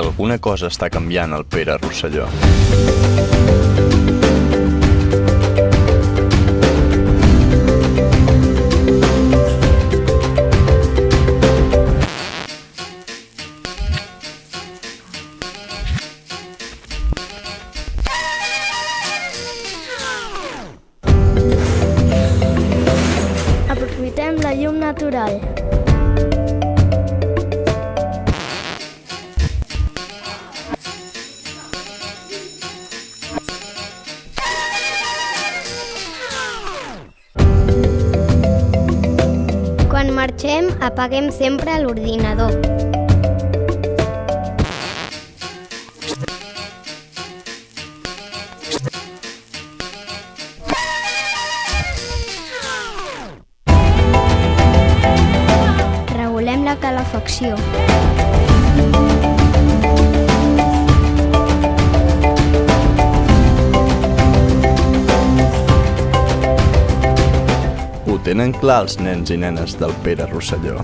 que alguna cosa està canviant al Pere Rosselló. Aprofitem la llum natural. Quan marxem, apaguem sempre l'ordinador. Regulem la calefacció. Ho tenen clar els nens i nenes del Pere Rosselló.